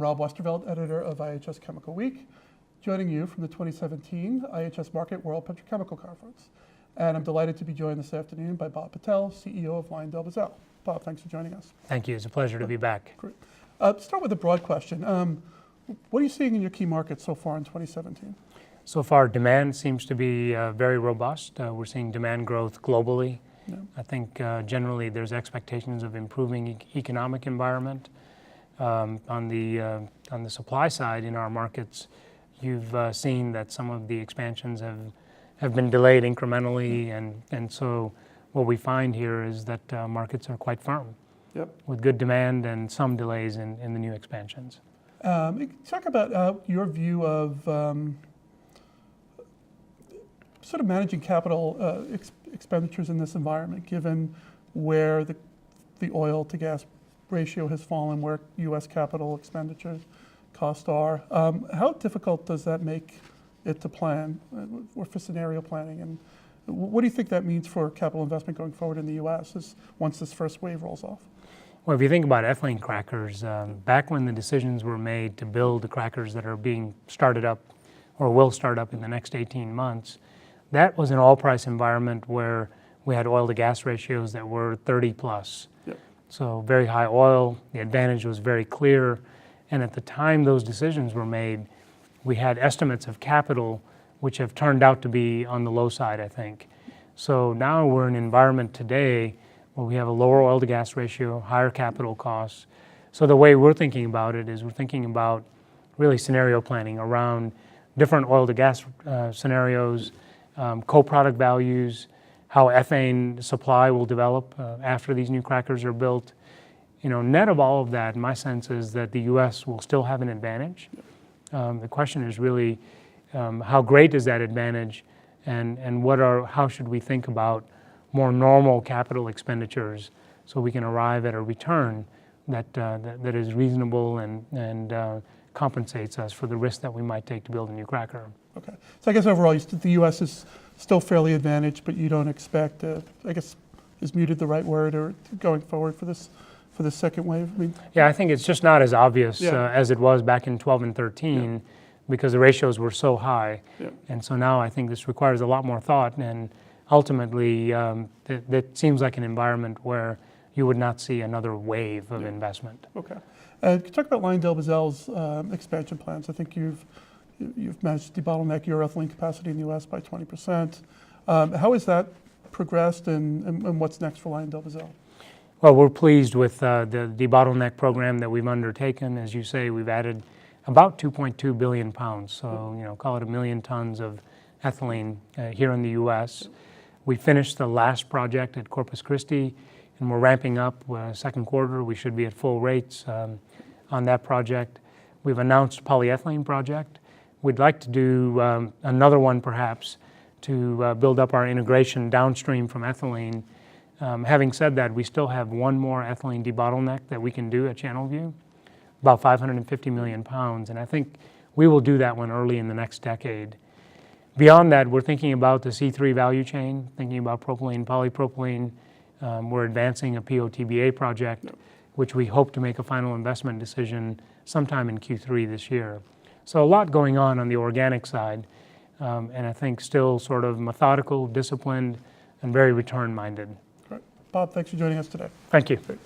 Rob Westerveld, editor of IHS Chemical Week, joining you from the 2017 IHS Market World Petrochemical Conference. And I'm delighted to be joined this afternoon by Bob Patel, CEO of LyondellBasell. Bob, thanks for joining us. Thank you. It's a pleasure to be back. Great. Start with a broad question. What are you seeing in your key markets so far in 2017? So far, demand seems to be very robust. We're seeing demand growth globally. Yeah. I think generally there's expectations of improving economic environment. On the supply side in our markets, you've seen that some of the expansions have been delayed incrementally, and so what we find here is that markets are quite firm. Yep. With good demand and some delays in the new expansions. Talk about your view of sort of managing capital expenditures in this environment, given where the oil to gas ratio has fallen, where U.S. capital expenditures costs are. How difficult does that make it to plan or for scenario planning? And what do you think that means for capital investment going forward in the U.S. once this first wave rolls off? Well, if you think about ethylene crackers, back when the decisions were made to build the crackers that are being started up or will start up in the next 18 months, that was an oil price environment where we had oil to gas ratios that were 30 plus. Yep. So very high oil, the advantage was very clear. And at the time those decisions were made, we had estimates of capital which have turned out to be on the low side, I think. So now we're in an environment today where we have a lower oil to gas ratio, higher capital costs. So the way we're thinking about it is we're thinking about really scenario planning around different oil to gas scenarios, co-product values, how ethane supply will develop after these new crackers are built. You know, net of all of that, my sense is that the U.S. will still have an advantage. The question is really how great is that advantage, and how should we think about more normal capital expenditures so we can arrive at a return that is reasonable and compensates us for the risk that we might take to build a new cracker. Okay, so I guess overall the U.S. is still fairly advantaged, but you don't expect, I guess, is muted the right word, or going forward for the second wave? I mean, yeah, I think it's just not as obvious as it was back in 12 and 13 because the ratios were so high. Yeah. And so now I think this requires a lot more thought, and ultimately that seems like an environment where you would not see another wave of investment. Okay. Can you talk about LyondellBasell's expansion plans? I think you've managed to debottleneck your ethylene capacity in the U.S. by 20%. How has that progressed, and what's next for LyondellBasell? Well, we're pleased with the debottleneck program that we've undertaken. As you say, we've added about 2.2 billion pounds, so call it 1 million tons of ethylene here in the U.S. We finished the last project at Corpus Christi, and we're ramping up. Second quarter, we should be at full rates on that project. We've announced a polyethylene project. We'd like to do another one perhaps to build up our integration downstream from ethylene. Having said that, we still have one more ethylene debottleneck that we can do at Channelview, about 550 million pounds, and I think we will do that one early in the next decade. Beyond that, we're thinking about the C3 value chain, thinking about propylene, polypropylene. We're advancing a PO/TBA project, which we hope to make a final investment decision sometime in Q3 this year. So a lot going on the organic side, and I think still sort of methodical, disciplined, and very return-minded. Great. Bob, thanks for joining us today. Thank you. Great.